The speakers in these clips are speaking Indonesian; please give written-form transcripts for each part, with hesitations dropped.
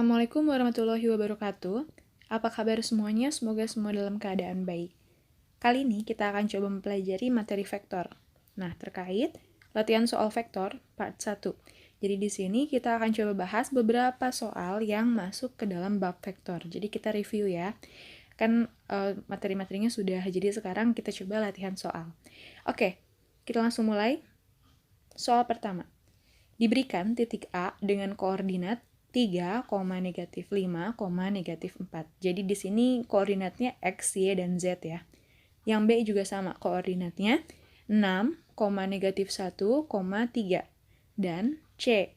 Assalamualaikum warahmatullahi wabarakatuh. Apa kabar semuanya? Semoga semua dalam keadaan baik. Kali ini kita akan coba mempelajari materi vektor. Nah, terkait latihan soal vektor part 1. Jadi di sini kita akan coba bahas beberapa soal yang masuk ke dalam bab vektor. Jadi kita review ya. Kan materi-materinya sudah, jadi sekarang kita coba latihan soal. Oke, kita langsung mulai. Soal pertama. Diberikan titik A dengan koordinat 3, -5, -4. Jadi di sini koordinatnya X, Y, dan Z ya. Yang B juga sama, koordinatnya 6, -1, 3. Dan C,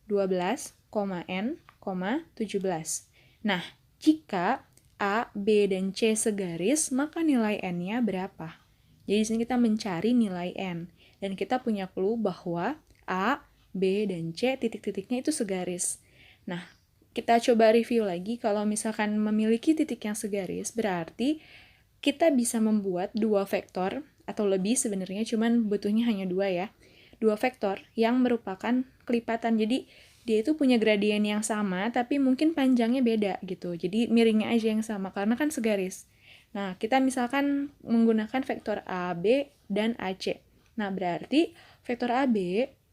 12, N, 17. Nah, jika A, B, dan C segaris, maka nilai N-nya berapa? Jadi di sini kita mencari nilai N. Dan kita punya clue bahwa A, B, dan C titik-titiknya itu segaris. Nah, kita coba review lagi. Kalau misalkan memiliki titik yang segaris, berarti kita bisa membuat dua vektor, atau lebih sebenarnya, cuman butuhnya hanya dua ya. Dua vektor yang merupakan kelipatan. Jadi, dia itu punya gradien yang sama, tapi mungkin panjangnya beda gitu. Jadi, miringnya aja yang sama, karena kan segaris. Nah, kita misalkan menggunakan vektor AB dan AC. Nah, berarti vektor AB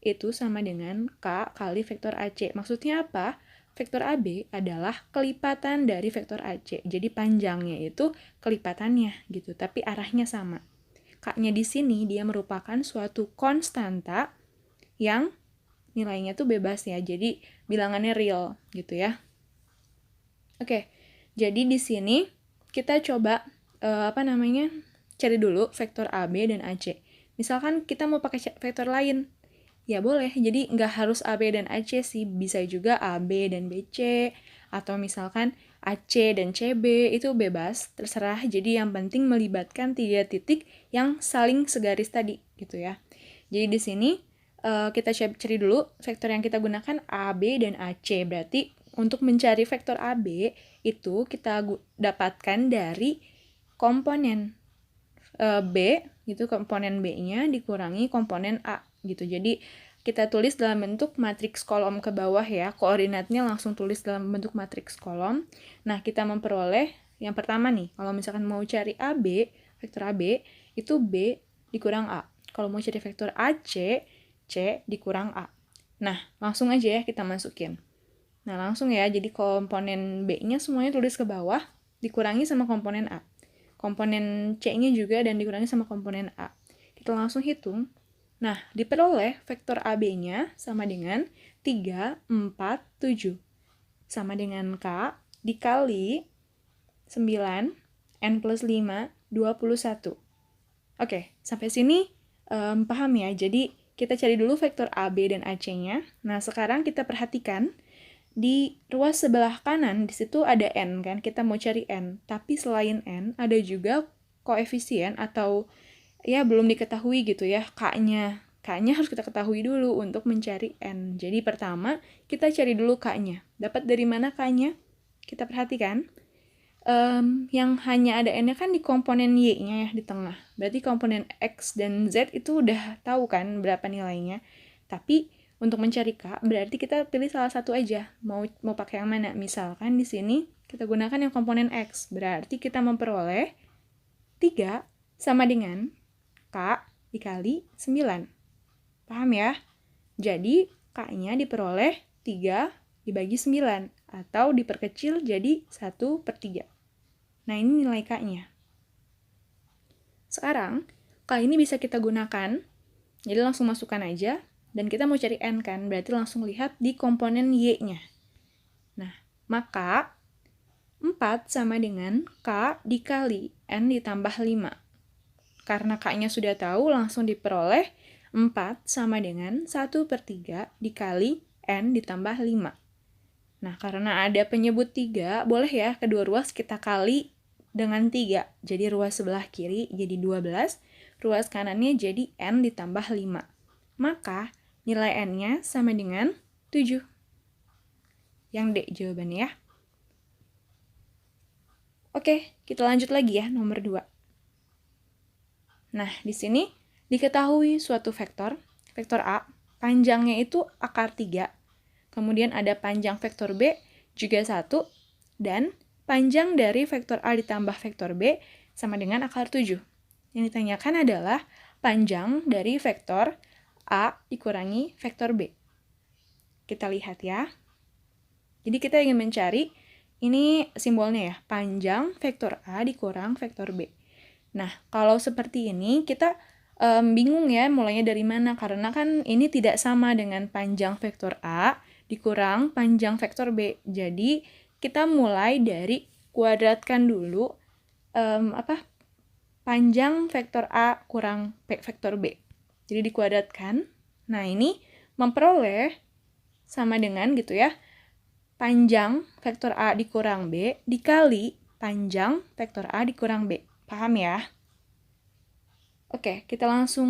itu sama dengan K kali vektor AC. Maksudnya apa? Vektor AB adalah kelipatan dari vektor AC. Jadi panjangnya itu kelipatannya gitu, tapi arahnya sama. K-nya di sini dia merupakan suatu konstanta yang nilainya tuh bebas ya. Jadi bilangannya real gitu ya. Oke. Jadi di sini kita coba cari dulu vektor AB dan AC. Misalkan kita mau pakai vektor lain, ya boleh, jadi nggak harus AB dan AC sih, bisa juga AB dan BC, atau misalkan AC dan CB, itu bebas, terserah, jadi yang penting melibatkan 3 titik yang saling segaris tadi, gitu ya. Jadi di sini kita cari dulu vektor yang kita gunakan AB dan AC, berarti untuk mencari vektor AB itu kita dapatkan dari komponen B, gitu, komponen B-nya dikurangi komponen A, gitu. Jadi, kita tulis dalam bentuk matriks kolom ke bawah ya, koordinatnya langsung tulis dalam bentuk matriks kolom. Nah, kita memperoleh, yang pertama nih, kalau misalkan mau cari AB, vektor AB, itu B dikurang A. Kalau mau cari vektor AC, C dikurang A. Nah, langsung aja ya kita masukin. Nah, langsung ya, jadi komponen B-nya semuanya tulis ke bawah, dikurangi sama komponen A. Komponen C-nya juga dan dikurangi sama komponen A. Kita langsung hitung. Nah, diperoleh vektor AB-nya sama dengan 3, 4, 7. Sama dengan K dikali 9, N plus 5, 21. Oke, sampai sini paham ya? Jadi, kita cari dulu vektor AB dan AC-nya. Nah, sekarang kita perhatikan di ruas sebelah kanan, di situ ada N kan, kita mau cari N. Tapi selain N, ada juga koefisien atau ya belum diketahui gitu ya, K-nya. K-nya harus kita ketahui dulu untuk mencari N. Jadi pertama, kita cari dulu K-nya. Dapat dari mana K-nya? Kita perhatikan. Yang hanya ada N-nya kan di komponen Y-nya ya, di tengah. Berarti komponen X dan Z itu udah tahu kan berapa nilainya. Tapi untuk mencari K, berarti kita pilih salah satu aja. Mau pakai yang mana? Misalkan di sini kita gunakan yang komponen X. Berarti kita memperoleh 3 sama dengan K dikali 9. Paham ya? Jadi, K-nya diperoleh 3 dibagi 9. Atau diperkecil jadi 1/3. Nah, ini nilai K-nya. Sekarang, K ini bisa kita gunakan. Jadi langsung masukkan aja. Dan kita mau cari N kan, berarti langsung lihat di komponen Y-nya. Nah, maka 4 sama dengan K dikali N ditambah 5. Karena K-nya sudah tahu, langsung diperoleh 4 sama dengan 1/3 dikali N ditambah 5. Nah, karena ada penyebut 3, boleh ya kedua ruas kita kali dengan 3. Jadi ruas sebelah kiri jadi 12, ruas kanannya jadi N ditambah 5. Maka nilai N-nya sama dengan 7. Yang D jawabannya ya. Oke, kita lanjut lagi ya, nomor 2. Nah, di sini diketahui suatu vektor A, panjangnya itu akar 3. Kemudian ada panjang vektor B, juga 1, dan panjang dari vektor A ditambah vektor B sama dengan akar 7. Yang ditanyakan adalah panjang dari vektor A dikurangi vektor B. Kita lihat ya. Jadi kita ingin mencari, ini simbolnya ya, panjang vektor A dikurang vektor B. Nah, kalau seperti ini kita bingung ya mulainya dari mana, karena kan ini tidak sama dengan panjang vektor A dikurang panjang vektor B. Jadi kita mulai dari kuadratkan dulu panjang vektor A kurang vektor B. Jadi dikuadratkan. Nah, ini memperoleh sama dengan gitu ya, panjang vektor A dikurang B dikali panjang vektor A dikurang B. Paham ya? Oke, kita langsung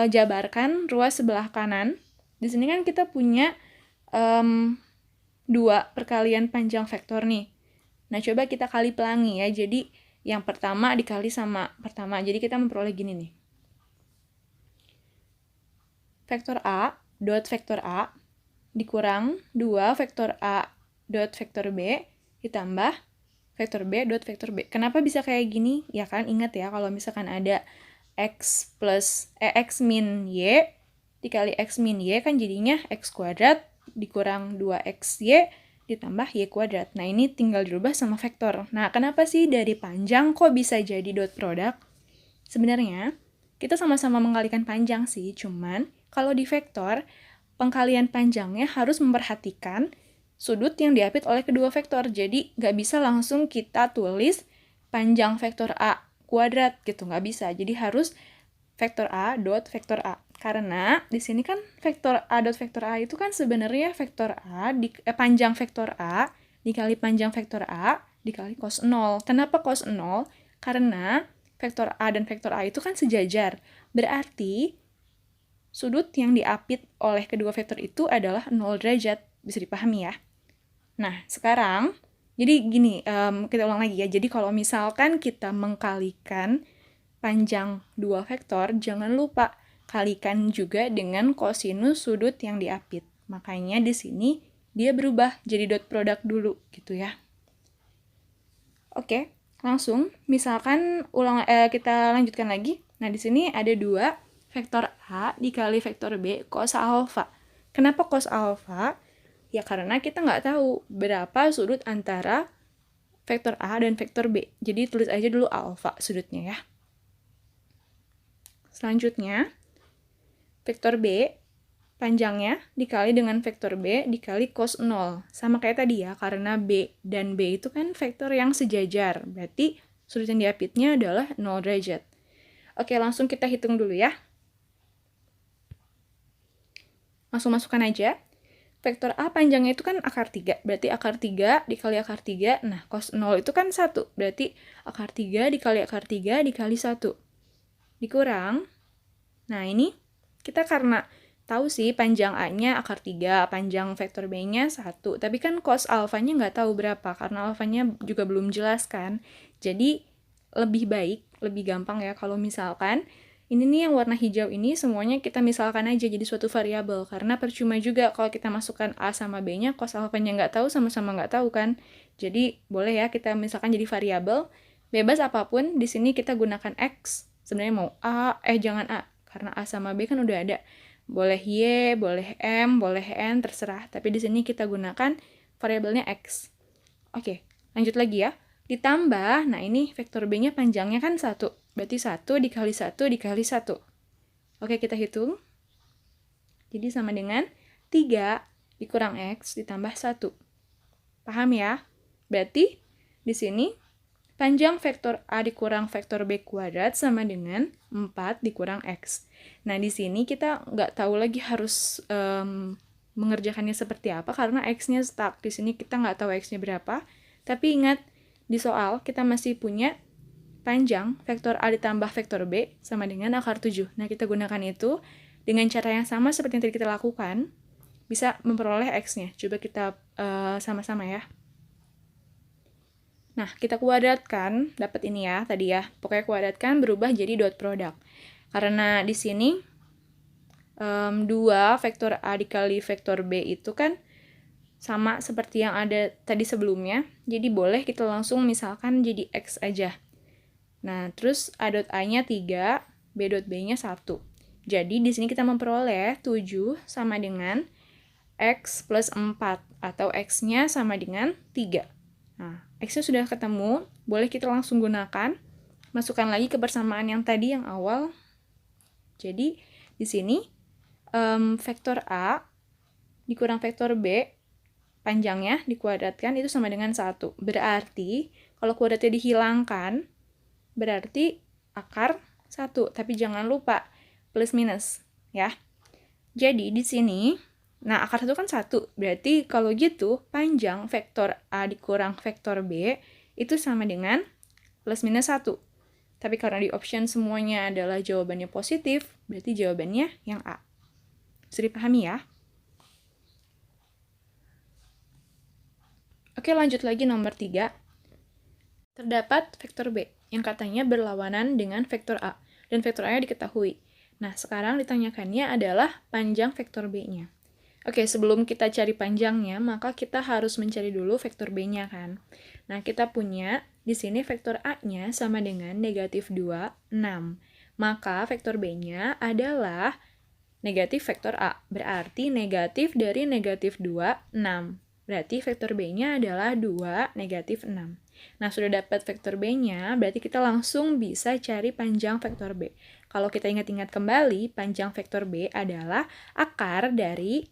jabarkan ruas sebelah kanan. Di sini kan kita punya 2 perkalian panjang vektor nih. Nah, coba kita kali pelangi ya. Jadi, yang pertama dikali sama pertama. Jadi, kita memperoleh gini nih. Vektor A dot vektor A dikurang 2 vektor A dot vektor B ditambah vektor B dot vektor B. Kenapa bisa kayak gini? Ya kan, ingat ya, kalau misalkan ada X min Y dikali X min Y kan jadinya X kuadrat dikurang 2XY ditambah Y kuadrat. Nah, ini tinggal dirubah sama vektor. Nah, kenapa sih dari panjang kok bisa jadi dot product? Sebenarnya, kita sama-sama mengkalikan panjang sih, cuman kalau di vektor, pengkalian panjangnya harus memperhatikan sudut yang diapit oleh kedua vektor. Jadi, nggak bisa langsung kita tulis panjang vektor A kuadrat gitu, nggak bisa. Jadi harus vektor A dot vektor A. Karena di sini kan vektor A dot vektor A itu kan sebenarnya vektor A panjang vektor A dikali panjang vektor A dikali cos 0. Kenapa cos 0? Karena vektor A dan vektor A itu kan sejajar. Berarti sudut yang diapit oleh kedua vektor itu adalah 0 derajat. Bisa dipahami ya? Nah, sekarang jadi gini, kita ulang lagi ya. Jadi kalau misalkan kita mengkalikan panjang 2 vektor, jangan lupa kalikan juga dengan kosinus sudut yang diapit. Makanya di sini dia berubah jadi dot product dulu gitu ya. Oke, langsung misalkan kita lanjutkan lagi. Nah, di sini ada 2 vektor A dikali vektor B cos alfa. Kenapa cos alfa? Ya karena kita nggak tahu berapa sudut antara vektor A dan vektor B. Jadi tulis aja dulu alfa sudutnya ya. Selanjutnya, vektor B panjangnya dikali dengan vektor B dikali cos 0. Sama kayak tadi ya, karena B dan B itu kan vektor yang sejajar. Berarti sudut yang diapitnya adalah 0 derajat. Oke, langsung kita hitung dulu ya. Langsung masukkan aja. Vektor A panjangnya itu kan akar 3, berarti akar 3 dikali akar 3, nah cos 0 itu kan 1, berarti akar 3 dikali akar 3 dikali 1. Dikurang, nah ini kita karena tahu sih panjang A-nya akar 3, panjang vektor B-nya 1, tapi kan cos alfanya nggak tahu berapa, karena alfanya juga belum jelas kan. Jadi lebih baik, lebih gampang ya kalau misalkan ini nih yang warna hijau ini semuanya kita misalkan aja jadi suatu variabel, karena percuma juga kalau kita masukkan A sama B-nya, cos alfanya nggak tahu, sama-sama nggak tahu kan. Jadi boleh ya kita misalkan jadi variabel, bebas apapun, di sini kita gunakan X. Sebenarnya mau A, jangan A, karena A sama B kan udah ada. Boleh Y, boleh M, boleh N, terserah. Tapi di sini kita gunakan variabelnya X. Oke, lanjut lagi ya. Ditambah, nah ini vektor B-nya panjangnya kan 1. Berarti 1 dikali 1 dikali 1. Oke, kita hitung. Jadi sama dengan 3 dikurang X ditambah 1. Paham ya? Berarti di sini panjang vektor A dikurang vektor B kuadrat sama dengan 4 dikurang X. Nah, di sini kita nggak tahu lagi harus mengerjakannya seperti apa, karena X-nya stuck. Di sini kita nggak tahu X-nya berapa. Tapi ingat, di soal kita masih punya panjang vektor A ditambah vektor B sama dengan akar 7. Nah, kita gunakan itu dengan cara yang sama seperti yang tadi kita lakukan, bisa memperoleh X-nya. Coba kita sama-sama ya. Nah, kita kuadratkan, dapat ini ya, tadi ya. Pokoknya kuadratkan berubah jadi dot product. Karena di sini 2 vektor A dikali vektor B itu kan sama seperti yang ada tadi sebelumnya. Jadi boleh kita langsung misalkan jadi X aja. Nah, terus A.A-nya 3, B.B-nya 1. Jadi di sini kita memperoleh 7 sama dengan X plus 4, atau X-nya sama dengan 3. Nah, X-nya sudah ketemu, boleh kita langsung gunakan. Masukkan lagi ke persamaan yang tadi yang awal. Jadi di sini vektor A dikurang vektor B, panjangnya dikuadratkan itu sama dengan 1. Berarti kalau kuadratnya dihilangkan, berarti akar 1. Tapi jangan lupa plus minus ya. Jadi di sini, nah akar 1 kan 1. Berarti kalau gitu panjang vektor A dikurang vektor B itu sama dengan plus minus 1. Tapi karena di option semuanya adalah jawabannya positif, berarti jawabannya yang A. Bisa dipahami ya? Oke, lanjut lagi nomor 3. Terdapat vektor B yang katanya berlawanan dengan vektor A, dan vektor A-nya diketahui. Nah, sekarang ditanyakannya adalah panjang vektor B-nya. Oke, sebelum kita cari panjangnya, maka kita harus mencari dulu vektor B-nya kan. Nah, kita punya di sini vektor A-nya sama dengan negatif 2, 6. Maka vektor B-nya adalah negatif vektor A. Berarti negatif dari negatif 2, 6. Berarti vektor B-nya adalah 2, negatif 6. Nah, sudah dapat vektor B-nya, berarti kita langsung bisa cari panjang vektor B. Kalau kita ingat-ingat kembali, panjang vektor B adalah akar dari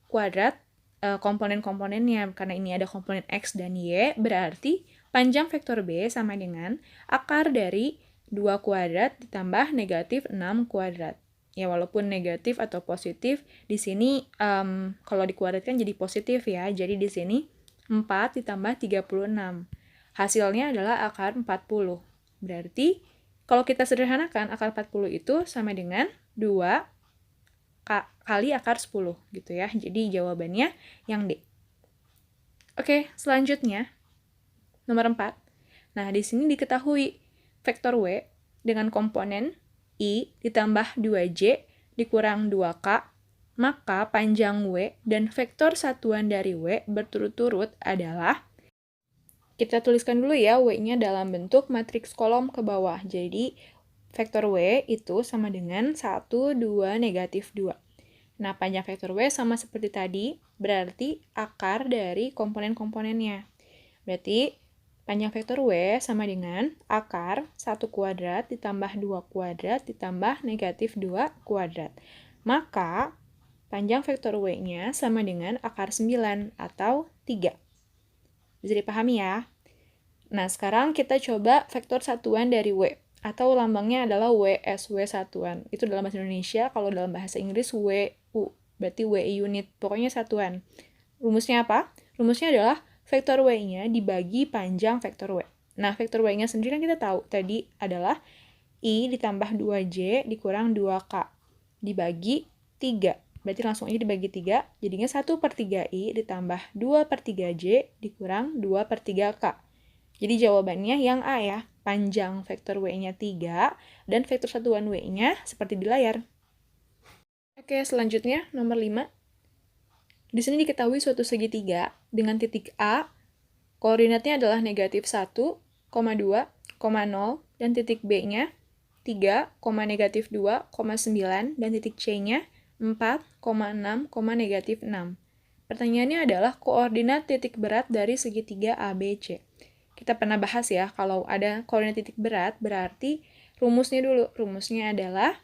kuadrat komponen-komponennya. Karena ini ada komponen X dan Y, berarti panjang vektor B sama dengan akar dari 2 kuadrat ditambah negatif 6 kuadrat. Ya, walaupun negatif atau positif, di sini kalau dikuadratkan jadi positif ya. Jadi di sini 4 ditambah 36. Hasilnya adalah akar 40. Berarti kalau kita sederhanakan, akar 40 itu sama dengan 2 kali akar 10 gitu ya. Jadi jawabannya yang D. Oke, selanjutnya nomor 4. Nah, di sini diketahui vektor W dengan komponen I ditambah 2J dikurang 2K, maka panjang W dan vektor satuan dari W berturut-turut adalah, kita tuliskan dulu ya W-nya dalam bentuk matriks kolom ke bawah. Jadi vektor W itu sama dengan 1, 2, negatif 2. Nah, panjang vektor W sama seperti tadi, berarti akar dari komponen-komponennya. Berarti panjang vektor W sama dengan akar 1 kuadrat ditambah 2 kuadrat ditambah negatif 2 kuadrat. Maka panjang vektor W-nya sama dengan akar 9 atau 3. Bisa dipahami ya? Nah, sekarang kita coba vektor satuan dari W, atau lambangnya adalah WSW satuan. Itu dalam bahasa Indonesia, kalau dalam bahasa Inggris WU, berarti W unit, pokoknya satuan. Rumusnya apa? Rumusnya adalah vektor W-nya dibagi panjang vektor W. Nah, vektor W-nya sendiri kan kita tahu, tadi adalah I ditambah 2J dikurang 2K, dibagi 3. Berarti langsung aja dibagi 3, jadinya 1/3I ditambah 2/3J dikurang 2/3K. Jadi jawabannya yang A ya, panjang vektor W-nya 3, dan vektor satuan W-nya seperti di layar. Oke, selanjutnya nomor 5. Di sini diketahui suatu segitiga dengan titik A, koordinatnya adalah negatif 1, 2, 0, dan titik B-nya 3, negatif 2, 9, dan titik C-nya 4, 6, negatif 6. Pertanyaannya adalah koordinat titik berat dari segitiga ABC. Kita pernah bahas ya, kalau ada koordinat titik berat, berarti rumusnya dulu. Rumusnya adalah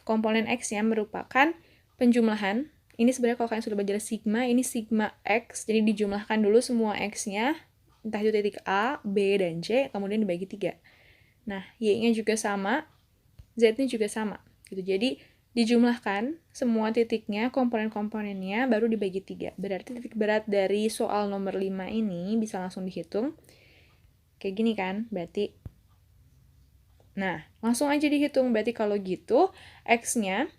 komponen X-nya merupakan penjumlahan. Ini sebenarnya kalau kalian sudah belajar sigma, ini sigma X, jadi dijumlahkan dulu semua X-nya, entah itu titik A, B, dan C, kemudian dibagi 3. Nah, Y-nya juga sama, Z-nya juga sama. Gitu. Jadi, dijumlahkan semua titiknya, komponen-komponennya, baru dibagi 3. Berarti titik berat dari soal nomor 5 ini bisa langsung dihitung. Kayak gini kan, berarti. Nah, langsung aja dihitung. Berarti kalau gitu, X-nya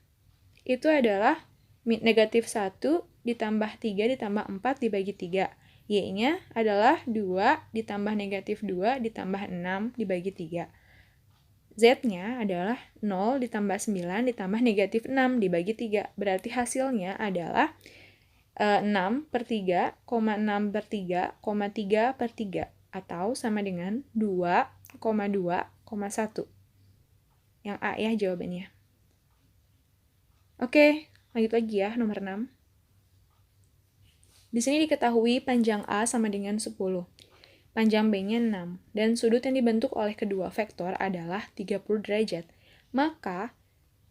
itu adalah negatif 1 ditambah 3 ditambah 4 dibagi 3. Y-nya adalah 2 ditambah negatif 2 ditambah 6 dibagi 3. Z-nya adalah 0 ditambah 9 ditambah negatif 6 dibagi 3. Berarti hasilnya adalah 6 per 3, 6 per 3, 3 per 3. Atau sama dengan 2,1. Yang A ya jawabannya. Oke, lanjut lagi ya, nomor 6. Di sini diketahui panjang A sama dengan 10. Panjang B-nya 6, dan sudut yang dibentuk oleh kedua vektor adalah 30 derajat. Maka,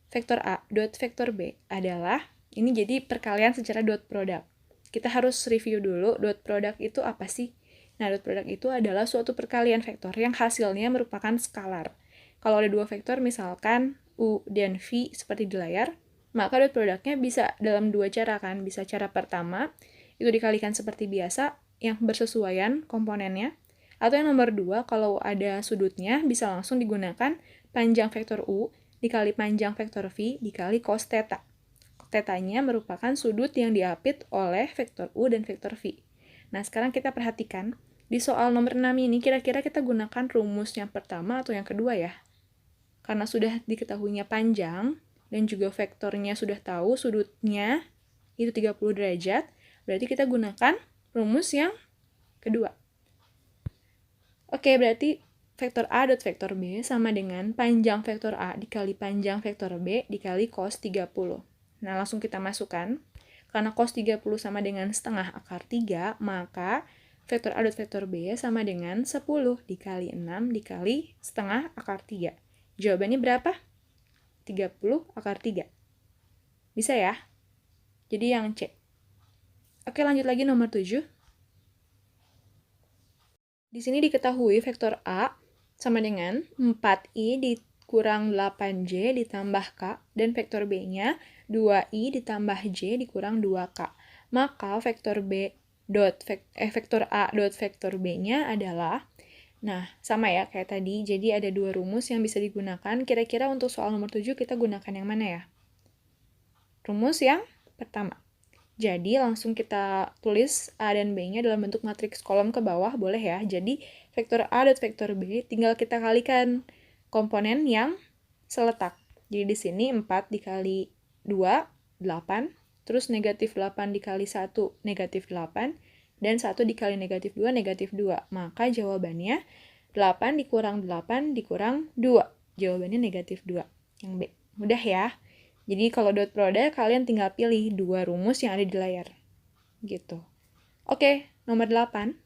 vektor A dot vektor B adalah, ini jadi perkalian secara dot product. Kita harus review dulu, dot product itu apa sih? Nah, dot product itu adalah suatu perkalian vektor yang hasilnya merupakan skalar. Kalau ada dua vektor, misalkan U dan V seperti di layar, maka dot produknya bisa dalam dua cara kan. Bisa cara pertama, itu dikalikan seperti biasa, yang bersesuaian komponennya. Atau yang nomor 2, kalau ada sudutnya, bisa langsung digunakan panjang vektor U dikali panjang vektor V dikali cos theta. Theta-nya merupakan sudut yang diapit oleh vektor U dan vektor V. Nah, sekarang kita perhatikan, di soal nomor 6 ini, kira-kira kita gunakan rumus yang pertama atau yang kedua ya? Karena sudah diketahuinya panjang, dan juga vektornya sudah tahu, sudutnya itu 30 derajat, berarti kita gunakan rumus yang kedua. Oke, berarti vektor A dot vektor B sama dengan panjang vektor A dikali panjang vektor B dikali cos 30. Nah, langsung kita masukkan. Karena cos 30 sama dengan setengah akar 3, maka vektor A dot vektor B sama dengan 10 dikali 6 dikali setengah akar 3. Jawabannya berapa? 30 akar 3. Bisa ya? Jadi yang C. Oke, lanjut lagi nomor 7. Di sini diketahui vektor A sama dengan 4i dikurang 8j ditambah k, dan vektor B-nya 2i ditambah j dikurang 2k. Maka vektor vektor A dot vektor B-nya adalah, nah sama ya kayak tadi, jadi ada dua rumus yang bisa digunakan. Kira-kira untuk soal nomor 7 kita gunakan yang mana ya? Rumus yang pertama. Jadi langsung kita tulis A dan B-nya dalam bentuk matriks kolom ke bawah, boleh ya. Jadi vektor A dot vektor B tinggal kita kalikan komponen yang seletak. Jadi di sini 4 dikali 2, 8. Terus negatif 8 dikali 1, negatif 8. Dan 1 dikali negatif 2, negatif 2. Maka jawabannya 8 dikurang 8 dikurang 2. Jawabannya negatif 2. Yang B. Mudah ya. Jadi kalau dot product, kalian tinggal pilih dua rumus yang ada di layar. Gitu. Oke, nomor 8.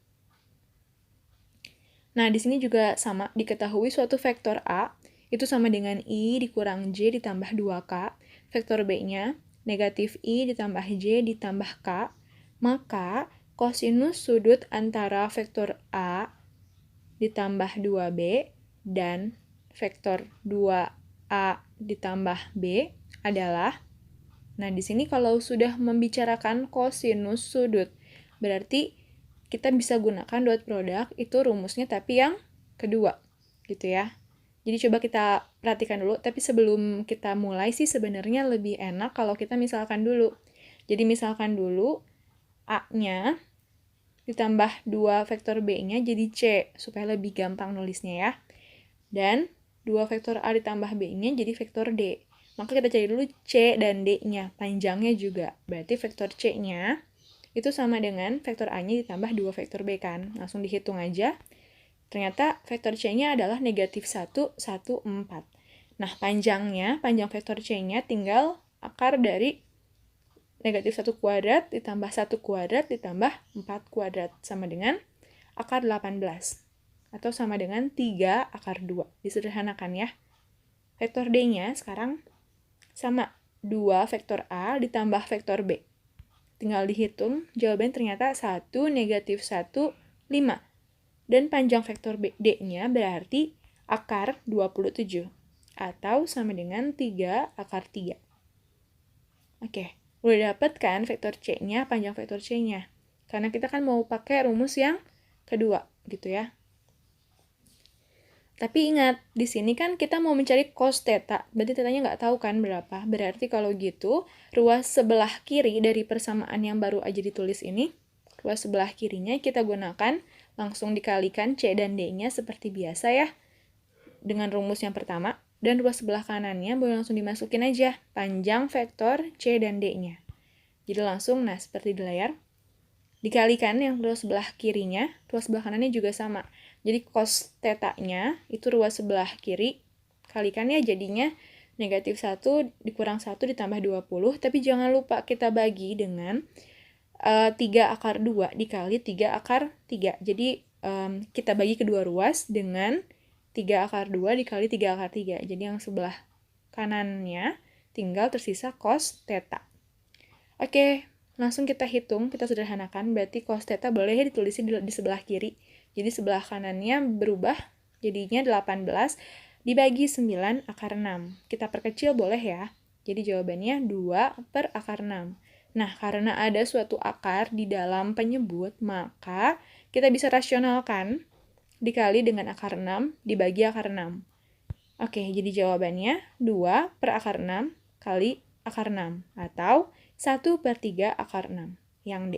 Nah, di sini juga sama, diketahui suatu vektor A itu sama dengan I dikurang J ditambah 2K. Vektor B-nya negatif I ditambah J ditambah K. Maka kosinus sudut antara vektor A ditambah 2B dan vektor 2A ditambah B adalah, nah di sini kalau sudah membicarakan kosinus sudut, berarti kita bisa gunakan dot product, itu rumusnya tapi yang kedua, gitu ya. Jadi coba kita perhatikan dulu, tapi sebelum kita mulai sih sebenarnya lebih enak kalau kita misalkan dulu. Jadi misalkan dulu A-nya ditambah 2 vektor B-nya jadi C, supaya lebih gampang nulisnya ya. Dan 2 vektor A ditambah B-nya jadi vektor D. Maka kita cari dulu C dan D-nya, panjangnya juga. Berarti vektor C-nya itu sama dengan vektor A-nya ditambah 2 vektor B kan. Langsung dihitung aja. Ternyata vektor C-nya adalah negatif 1, 1, 4. Nah, panjang vektor C-nya tinggal akar dari negatif 1 kuadrat ditambah 1 kuadrat ditambah 4 kuadrat. Sama dengan akar 18. Atau sama dengan 3 akar 2. Disederhanakan ya. Vektor D-nya sekarang sama 2 vektor A ditambah vektor B. Tinggal dihitung, jawabannya ternyata 1, negatif 1, 5. Dan panjang vektor D-nya berarti akar 27. Atau sama dengan 3 akar 3. Oke, udah dapet kan vektor C-nya, panjang vektor C-nya. Karena kita kan mau pakai rumus yang kedua, gitu ya. Tapi ingat, di sini kan kita mau mencari cos theta, berarti tetanya nggak tahu kan berapa. Berarti kalau gitu, ruas sebelah kiri dari persamaan yang baru aja ditulis ini, ruas sebelah kirinya kita gunakan, langsung dikalikan C dan D-nya seperti biasa ya, dengan rumus yang pertama. Dan ruas sebelah kanannya boleh langsung dimasukin aja, panjang vektor C dan D-nya. Jadi langsung, nah seperti di layar, dikalikan yang ruas sebelah kirinya, ruas sebelah kanannya juga sama. Jadi cos θ-nya itu ruas sebelah kiri, kalikannya jadinya negatif 1 dikurang 1 ditambah 20, tapi jangan lupa kita bagi dengan 3 akar 2 dikali 3 akar 3. Jadi kita bagi kedua ruas dengan 3 akar 2 dikali 3 akar 3. Jadi yang sebelah kanannya tinggal tersisa cos θ. Oke, langsung kita hitung, kita sederhanakan, berarti cos θ boleh ditulis di sebelah kiri. Jadi sebelah kanannya berubah, jadinya 18 dibagi 9 akar 6. Kita perkecil boleh ya. Jadi jawabannya 2 per akar 6. Nah, karena ada suatu akar di dalam penyebut, maka kita bisa rasionalkan dikali dengan akar 6 dibagi akar 6. Oke, jadi jawabannya 2 per akar 6 kali akar 6. Atau 1 per 3 akar 6. Yang D.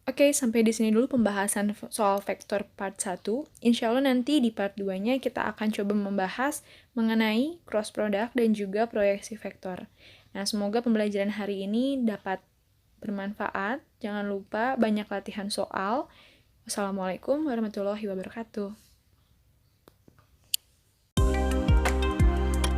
Oke, sampai di sini dulu pembahasan soal vektor part 1. Insya Allah nanti di part 2-nya kita akan coba membahas mengenai cross product dan juga proyeksi vektor. Nah, semoga pembelajaran hari ini dapat bermanfaat. Jangan lupa banyak latihan soal. Wassalamualaikum warahmatullahi wabarakatuh.